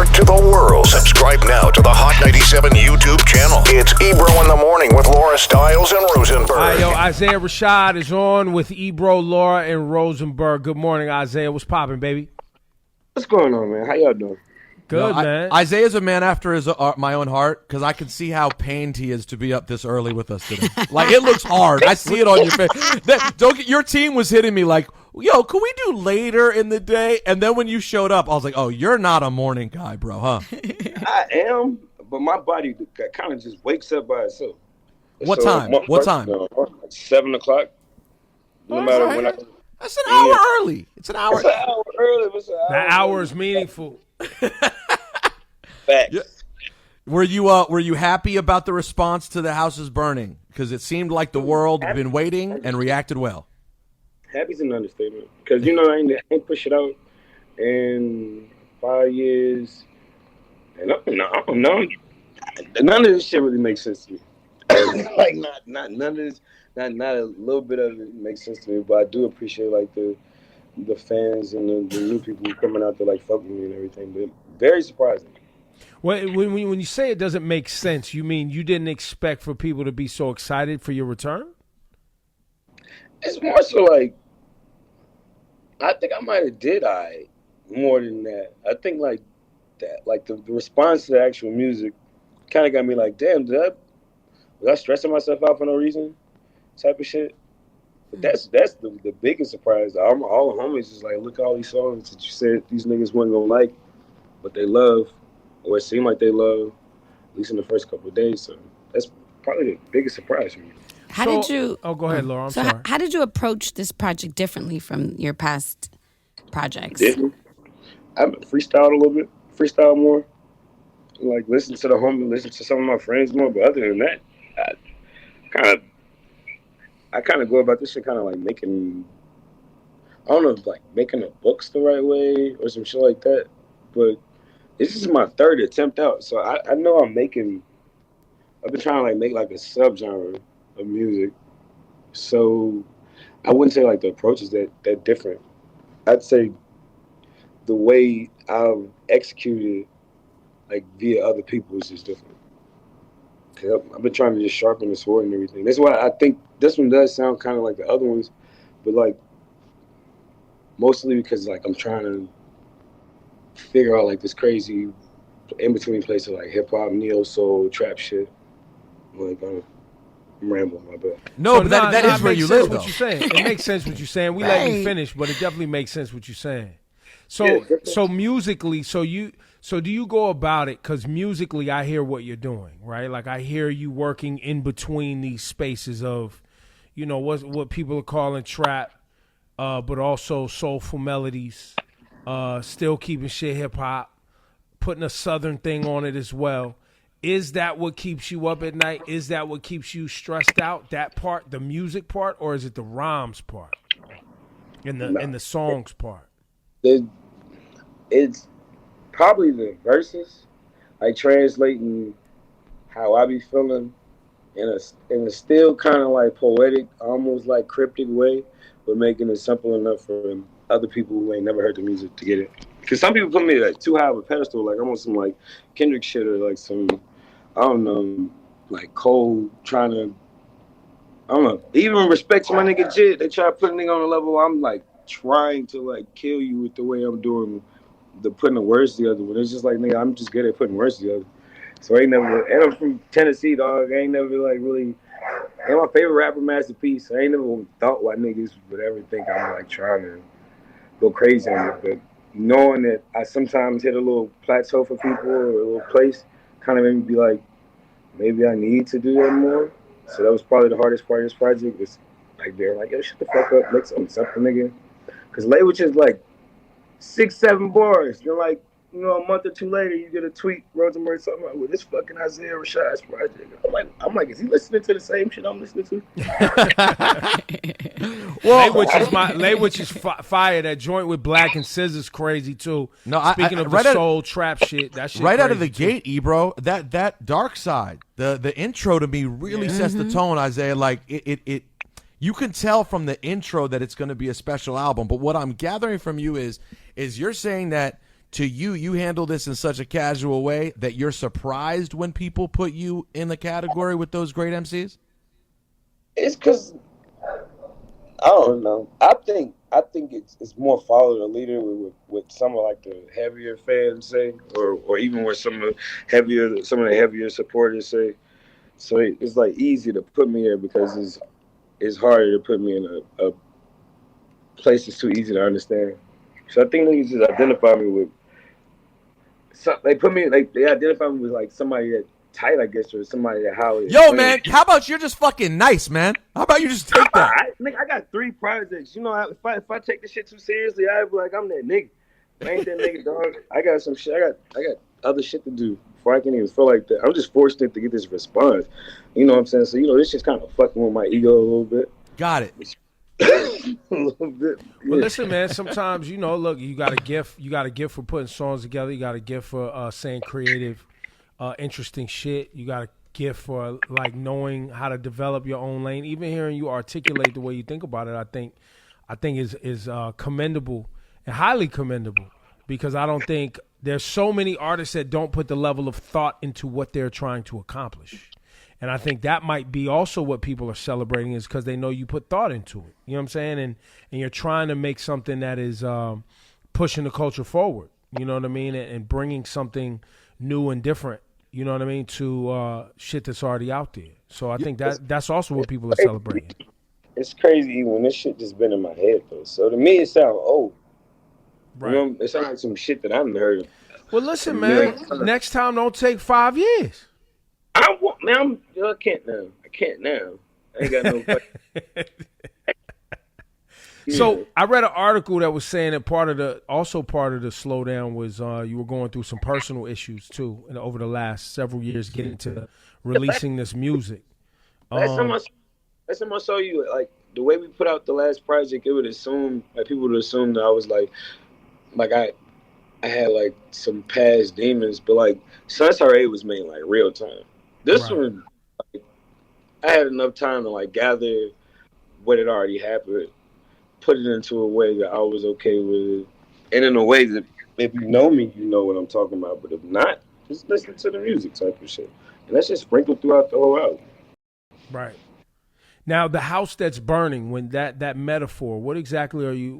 network to the world. Subscribe now to the Hot 97 YouTube channel. It's Ebro in the Morning with Laura Stiles and Rosenberg. All right, yo, Isaiah Rashad is on with Ebro, Laura, and Rosenberg. Good morning, Isaiah. What's popping, baby? What's going on, man? How y'all doing? Good, man. Isaiah's a man after his my own heart, because I can see how pained he is to be up this early with us today. Like, it looks hard. I see it on your face. Your team was hitting me like, yo, could we do later in the day? And then when you showed up, I was like, oh, you're not a morning guy, bro, huh? I am, but my body kind of just wakes up by itself. What time? What time? Like 7 o'clock. No matter when I. That's an hour early. It's an hour. It's an hour early. That hour is meaningful. Facts. Yeah. Were you happy about the response to The House is Burning? Because it seemed like the world had been waiting and reacted well. Happy's an understatement. Because, I ain't push it out in 5 years. And I don't know. None of this shit really makes sense to me. Like, not none of this. Not a little bit of it makes sense to me, but I do appreciate like the fans and the new people coming out to like fuck with me and everything. But very surprising. Well, when you say it doesn't make sense, you mean you didn't expect for people to be so excited for your return? It's more so like I think I might have did more than that. I think like that, like the response to the actual music kind of got me like, damn, was I stressing myself out for no reason? Type of shit. But that's the biggest surprise. All the homies is like, look at all these songs that you said these niggas wasn't gonna like, but they love, or it seemed like they love, at least in the first couple of days. So that's probably the biggest surprise for me. How did you? Oh, go ahead, Laura. I'm sorry. How did you approach this project differently from your past projects? I freestyled a little bit, freestyle more, like listen to the homie, listen to some of my friends more. But other than that, I kind of go about this shit kind of like making, I don't know if like making the books the right way or some shit like that, but this is my third attempt out. So I know I've been trying to like make like a subgenre of music. So I wouldn't say like the approach is that different. I'd say the way I've executed like via other people is just different. I've been trying to just sharpen the sword and everything. That's why I think this one does sound kind of like the other ones, but like mostly because like I'm trying to figure out like this crazy in between place of like hip hop, neo soul, trap shit. Like I'm rambling, my bad. No, but that is where you live, though. What you're saying. It makes sense what you're saying. We let you finish, but it definitely makes sense what you're saying. So musically, so do you go about it? Because musically, I hear what you're doing, right? Like I hear you working in between these spaces of, what people are calling trap, but also soulful melodies, still keeping shit hip hop, putting a southern thing on it as well. Is that what keeps you up at night? Is that what keeps you stressed out? That part, the music part, or is it the rhymes part, and the songs part? It's probably the verses, like translating how I be feeling in a still kind of like poetic, almost like cryptic way, but making it simple enough for other people who ain't never heard the music to get it. Because some people put me like too high of a pedestal, like I'm on some like Kendrick shit or like some, I don't know, like Cole trying to, I don't know, even respect to my nigga Jit. They try to put a nigga on a level where I'm like trying to like kill you with the way I'm doing putting the words together. But it's just like, nigga, I'm just good at putting words together. So I ain't never, and I'm from Tennessee, dog. I ain't never like really, and my favorite rapper, Master P. I ain't never thought why niggas would ever think I'm like trying to go crazy on it. But knowing that I sometimes hit a little plateau for people or a little place kind of made me be like, maybe I need to do that more. So that was probably the hardest part of this project, was like they're like, yo, shut the fuck up, make something, nigga. Because language is like 6-7 bars. You're like, a month or two later, you get a tweet, Rosenberg, something like, well, this fucking Isaiah Rashad's project. I'm like, is he listening to the same shit I'm listening to? Well, Language is fire. That joint with Black and Scissors crazy too. No, Speaking of the soul trap shit, that shit right crazy out of the too. gate, Ebro, that dark side, the intro to me really sets the tone, Isaiah. Like it you can tell from the intro that it's going to be a special album. But what I'm gathering from you is you're saying that to you, you handle this in such a casual way that you're surprised when people put you in the category with those great MCs? It's because I don't know. I think it's more follow the leader with some of like the heavier fans say, or even with some of the heavier supporters say. So it's like easy to put me there because it's harder to put me in a place that's too easy to understand. So I think niggas just identify me with. So they identify me with like somebody that tight, I guess, or somebody that how. Yo, man, how about you're just fucking nice, man? How about you just take that? I got 3 projects. You know, if I take this shit too seriously, I'd be like, I'm that nigga. I ain't that nigga, dog. I got some shit. I got other shit to do before I can even feel like that. I'm just fortunate to get this response. You know what I'm saying? So this shit's kind of fucking with my ego a little bit. Got it. A little bit. Yeah. Well, listen, man. Sometimes look, you got a gift. You got a gift for putting songs together. You got a gift for saying creative, interesting shit. You got a gift for like knowing how to develop your own lane. Even hearing you articulate the way you think about it, I think is commendable and highly commendable, because I don't think there's so many artists that don't put the level of thought into what they're trying to accomplish. And I think that might be also what people are celebrating, is because they know you put thought into it. You know what I'm saying? And you're trying to make something that is pushing the culture forward. You know what I mean? And bringing something new and different, you know what I mean, to shit that's already out there. So I think that's also what people are celebrating. It's crazy when this shit just been in my head, though. So to me, it sounds old. Right. You know, it sounds like some shit that I haven't heard of. Well, listen, man, next time don't take 5 years. I can't now. I ain't got no. So I read an article that was saying that part of the slowdown was you were going through some personal issues too, and over the last several years getting to releasing this music. Last time I saw you, like the way we put out the last project, it would assume people would assume that I was like I had like some past demons, but like SRA was made like real time. This one, I had enough time to like gather what had already happened, put it into a way that I was okay with it, and in a way that if you know me, you know what I'm talking about. But if not, just listen to the music type of shit, and that's just sprinkled throughout the whole album. Right. Now, the house that's burning, when that metaphor, what exactly are you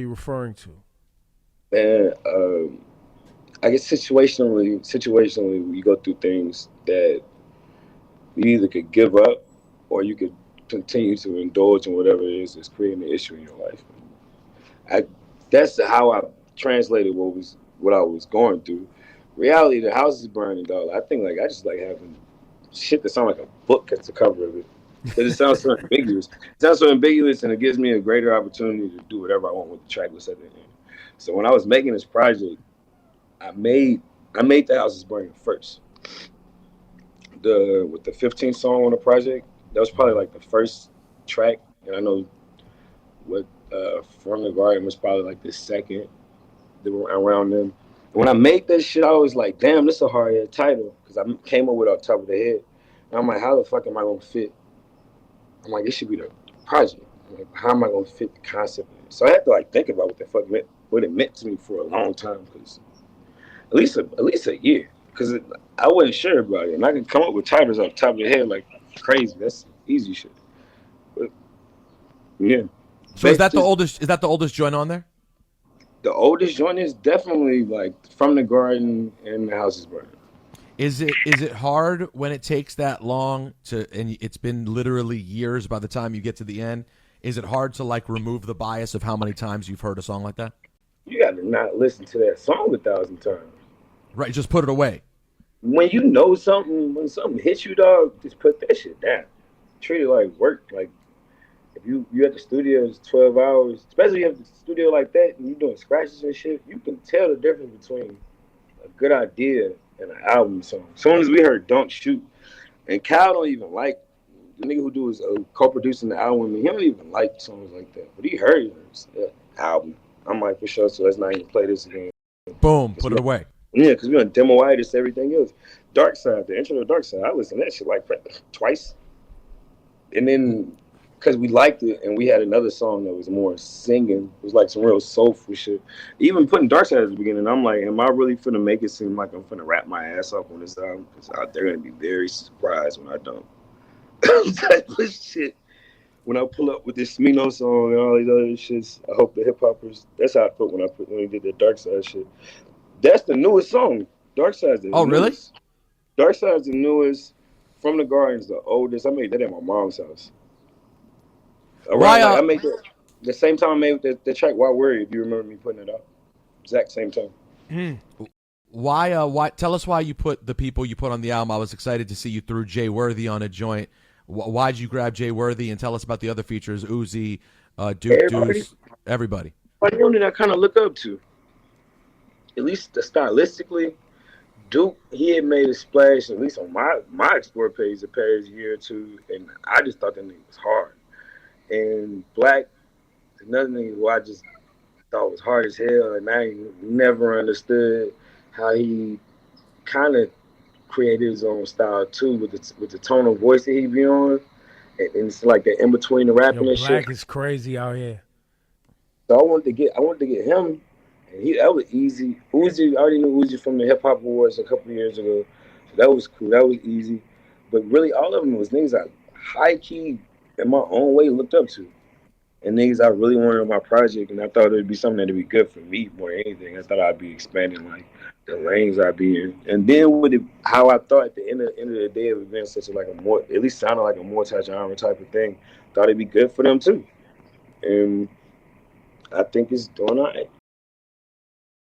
referring to? Man, I guess situationally, you go through things that you either could give up or you could continue to indulge in whatever it is that's creating an issue in your life. That's how I translated what I was going through. Reality, the house is burning, dog. I think I just like having shit that sounds like a book as the cover of it. Because it sounds so ambiguous. It sounds so ambiguous, and it gives me a greater opportunity to do whatever I want with the track list at the end. So when I was making this project, I made the House is Burning first. With the 15th song on the project, that was probably like the first track, and I know what From the Garden was probably like the second around them. When I made that shit, I was like, damn, this is a hard title, because I came up with it off the top of the head. And I'm like, how the fuck am I gonna fit? I'm like, it should be the project. I'm like, how am I gonna fit the concept in it? So I had to think about what the fuck what it meant to me for a long time, because at least a year, because I wasn't sure about it, and I could come up with titles off the top of the head like crazy. That's easy shit. But yeah. So is that the oldest joint on there? The oldest joint is definitely From the Garden and The House is Burning. Is it hard when it takes that long and it's been literally years by the time you get to the end? Is it hard to remove the bias of how many times you've heard a song like that? You got to not listen to that song 1,000 times. Right, just put it away. When you know something, when something hits you, dog, just put that shit down. Treat it like work. If you at the studio, it's 12 hours, especially if you have the studio like that and you're doing scratches and shit, you can tell the difference between a good idea and an album song. As soon as we heard Don't Shoot, and Cal don't even like, the nigga who is co-producing the album with me, he don't even like songs like that. But he heard it, it's an album. I'm like, for sure, so let's not even play this again. Boom, put it away. Yeah, because we're on demo-itis, everything else. Dark Side, the intro to Dark Side, I listened to that shit twice. And then because we liked it, and we had another song that was more singing. It was like some real soulful shit. Even putting Dark Side at the beginning, I'm like, am I really finna make it seem like I'm finna rap my ass off on this album? Because they're gonna be very surprised when I don't. Type of shit. When I pull up with this Smino song and all these other shits, I hope the hip hoppers. That's how I felt when we did the Dark Side shit. That's the newest song. Dark Side's the newest. Really? Dark Side's the newest. From the Gardens, the oldest. I made that at my mom's house. I made that the same time I made the track "Why Worry." If you remember me putting it out, exact same time. Why? Tell us why you put the people you put on the album. I was excited to see you threw Jay Worthy on a joint. Why'd you grab Jay Worthy? And tell us about the other features: Uzi, Duke Deuce, everybody. Everybody that I kind of look up to, at least stylistically. Duke, he had made a splash, at least on my Explore page, the past year or two, and I just thought that nigga was hard. And Black, another nigga who I just thought was hard as hell, and I never understood how he kind of created his own style too, with the tone of voice that he be on, and it's like that in between the rapping and shit. Black is crazy out here. So I wanted to get him. And that was easy. Uzi, I already knew Uzi from the Hip Hop Awards a couple of years ago. So that was cool. That was easy. But really, all of them was niggas I high-key, in my own way, looked up to. And niggas I really wanted on my project. And I thought it would be something that would be good for me more than anything. I thought I'd be expanding, like, the lanes I'd be in. And then with it, how I thought at the end of the day of it being such at least sounded like a multi-genre type of thing, thought it'd be good for them, too. And I think it's doing all right.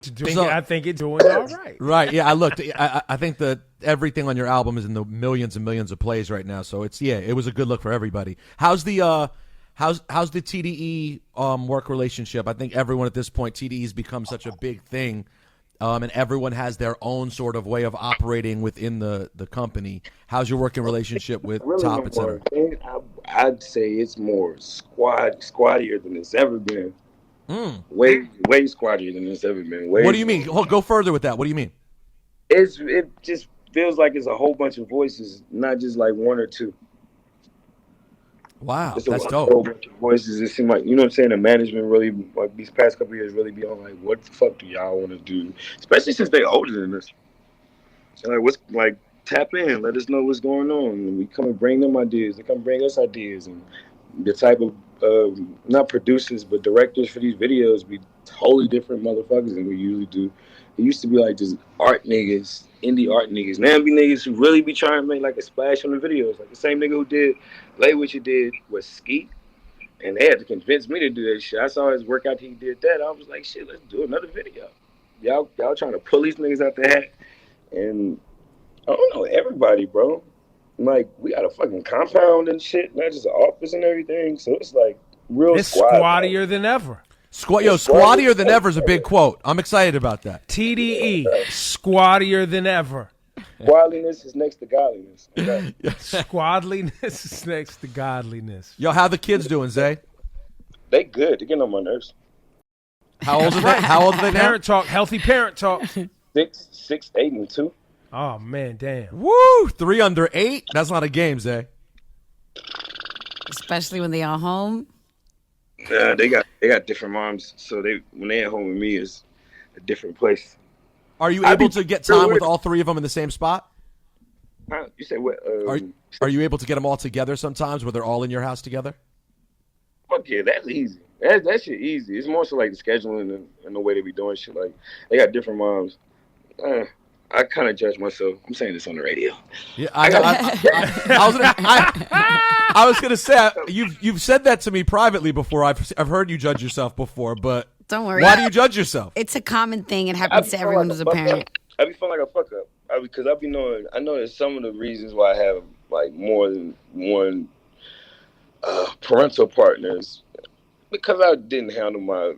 I think it's doing all right. Right. Yeah. I looked. I think that everything on your album is in the millions and millions of plays right now. So it was a good look for everybody. How's the TDE work relationship? I think everyone at this point, TDE's become such a big thing, and everyone has their own sort of way of operating within the company. How's your working relationship with Top, et cetera? I'd say it's more squaddier than it's ever been. Way squaddier than it's ever been. What do you mean? Go further with that. What do you mean? It just feels like it's a whole bunch of voices, not just like one or two. Wow, it's that's dope. A whole bunch of voices. It seems like, you know what I'm saying, the management really, like these past couple of years, really be on like, what the fuck do y'all want to do? Especially since they're older than us. So like, tap in, let us know what's going on, and we come and bring them ideas. They come bring us ideas, and the type of not producers but directors for these videos be totally different motherfuckers than we usually do. It used to be like just art niggas, indie art niggas. Now it be niggas who really be trying to make like a splash on the videos. Like the same nigga who did Lay What You Did was Skeet, and they had to convince me to do that shit. I saw his work after he did that. I was like, shit, let's do another video. Y'all trying to pull these niggas out the hat, and I don't know, everybody, bro. Like, we got a fucking compound and shit, not just an office and everything. So it's like real It's squaddier than ever. Squaddier than ever is a big quote. I'm excited about that. TDE, squaddier than ever. Squadliness is next to godliness. Okay? Squadliness is next to godliness. Yo, how the kids doing, Zay? They good. They're getting on my nerves. How old are they? How old are they now? Parent talk, healthy parent talk. 6, 8, and 2. Oh man, damn. Woo! 3 under 8? That's not a game, Zay. Especially when they are home. They got different moms, so when they at home with me is a different place. Are you able to get time with all 3 of them in the same spot? You say what? Are you able to get them all together sometimes, where they're all in your house together? Fuck yeah, that's easy. That shit easy. It's more so like the scheduling and the way they be doing shit. Like they got different moms. I kind of judge myself. I'm saying this on the radio. Yeah, I was gonna say you've said that to me privately before. I've heard you judge yourself before, but don't worry. Why do you judge yourself? It's a common thing. It happens to everyone who's a parent. I be feeling like a fuck up because I know that some of the reasons why I have like more than one parental partners because I didn't handle my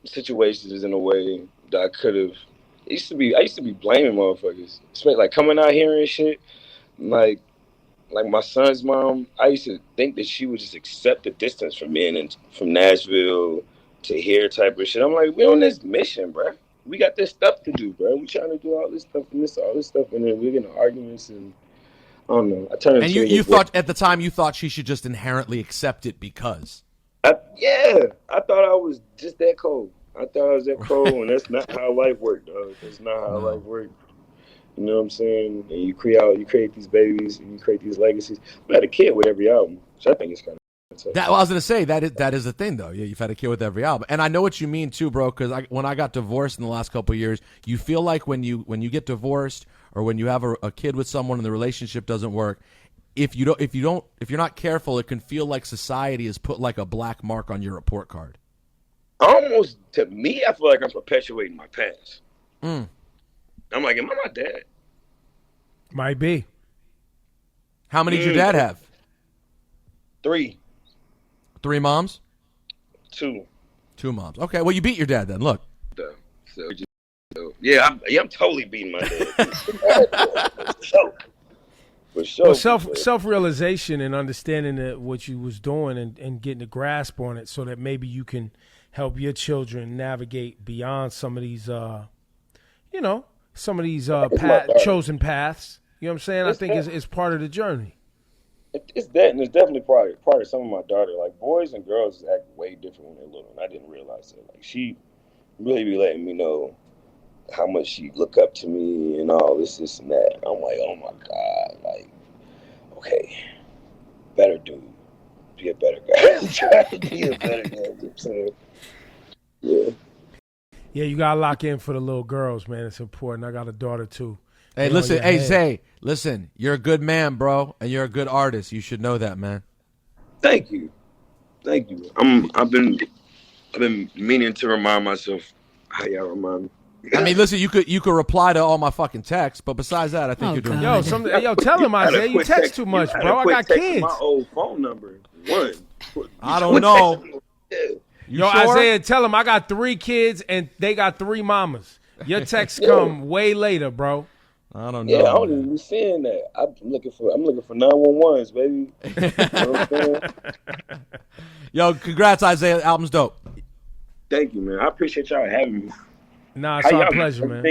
situations in a way that I could have. I used to be blaming motherfuckers. Especially like coming out here and shit. Like my son's mom, I used to think that she would just accept the distance from me and from Nashville to here type of shit. I'm like, we on this mission, bro. We got this stuff to do, bro. We trying to do all this stuff and all this stuff, and then we're getting arguments. And I don't know. I turned And into you thought at the time you thought she should just inherently accept it because. I thought I was just that cold. I thought I was that cold, and that's not how life worked, dog. That's not how life worked. You know what I'm saying? And you create these babies, and you create these legacies. I had a kid with every album, which I think is kind of tough. I was going to say that is the thing, though. Yeah, you've had a kid with every album, and I know what you mean too, bro. Because when I got divorced in the last couple of years, you feel like when you get divorced or when you have a kid with someone and the relationship doesn't work, if you're not careful, it can feel like society has put like a black mark on your report card. Almost to me, I feel like I'm perpetuating my past. Mm. I'm like, am I my dad? Might be. How many did your dad have? 3. 3 moms? 2. 2 moms. Okay, well, you beat your dad then. Look. I'm totally beating my dad. For sure. Well, self-realization and understanding that what you was doing and getting a grasp on it so that maybe you can help your children navigate beyond some of these, chosen paths. You know what I'm saying? I think it's part of the journey. It's that, and it's definitely part of some of my daughter. Like, boys and girls act way different when they're little, and I didn't realize that. Like, she really be letting me know how much she look up to me and all this and that. I'm like, oh my God, like, okay, better dude, be a better guy. Try to be a better guy. You know what I'm saying? Yeah. Yeah, you gotta lock in for the little girls, man. It's important. I got a daughter too. Hey, listen, Zay, listen, you're a good man, bro, and you're a good artist. You should know that, man. Thank you. I've been meaning to remind myself how y'all remind me. I mean, listen, you could reply to all my fucking texts, but besides that, I think you're doing good. Yo, tell him, Isaiah, you text too much, bro. I got kids. My old phone number. I don't know. Yo, sure? Isaiah, tell him I got 3 kids and they got 3 mamas. Your texts come way later, bro. I don't know. Yeah, I don't even be seeing that. I'm looking for 911s, baby. You know what I'm saying? Yo, congrats, Isaiah. Album's dope. Thank you, man. I appreciate y'all having me. Nah, it's our pleasure, man.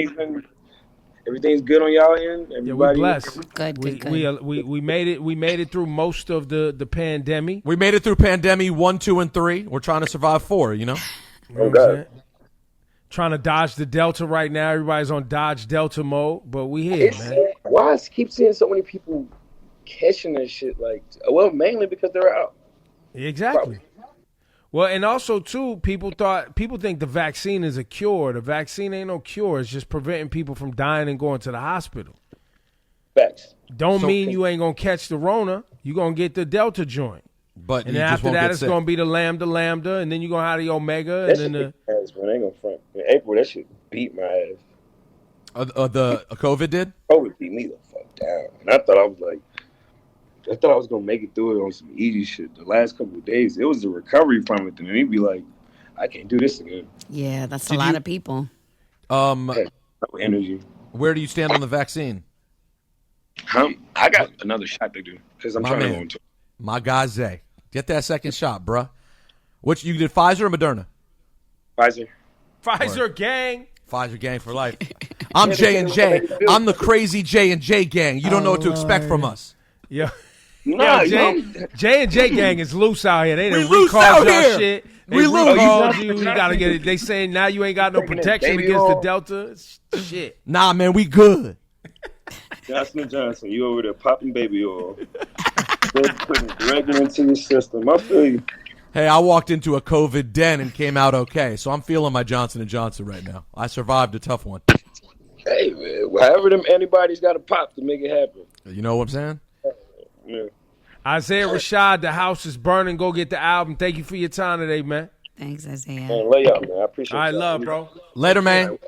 Everything's good on y'all end. Everybody, yeah, we blessed. Good. We made it. We made it through most of the pandemic. We made it through pandemic 1, 2, and 3. We're trying to survive 4. You know. You know what I'm saying? Trying to dodge the Delta right now. Everybody's on dodge Delta mode, but we here, man. Why I keep seeing so many people catching that shit? Like, well, mainly because they're out. Exactly. Probably. Well, and also too, people think the vaccine is a cure. The vaccine ain't no cure. It's just preventing people from dying and going to the hospital. Facts. Don't mean you ain't gonna catch the Rona. You gonna get the Delta joint. But and then after that, it's gonna be the Lambda, and then you gonna have the Omega, and then the. Ass, man, ain't gonna front. In April, that shit beat my ass. The COVID did. COVID beat me the fuck down, and I thought I was gonna make it through it on some easy shit. The last couple of days, it was the recovery from it, and he'd be like, "I can't do this again." Yeah, that's a lot of people. Energy. Where do you stand on the vaccine? I got another shot to do because I'm trying to go into. My guy Zay, get that second shot, bruh. Which you did, Pfizer or Moderna? Pfizer gang. Pfizer gang for life. I'm J&J. I'm the crazy J&J gang. You don't know what to expect from us. Yeah. Nah, J&J gang is loose out here. They done loose out recalled here. your shit. They We recalled you. You gotta get it. They saying now you ain't got no protection against the Delta. Shit. Nah, man, we good. Johnson, you over there popping baby oil. Putting it directly into your system. I feel you. Hey, I walked into a COVID den and came out okay, so I'm feeling my Johnson & Johnson right now. I survived a tough one. Hey, man, however them antibodies got to pop to make it happen. You know what I'm saying? Yeah. Isaiah Rashad, the house is burning. Go get the album. Thank you for your time today, man. Thanks, Isaiah. Man, lay out, man. I appreciate it. All right, love, bro. Later, man.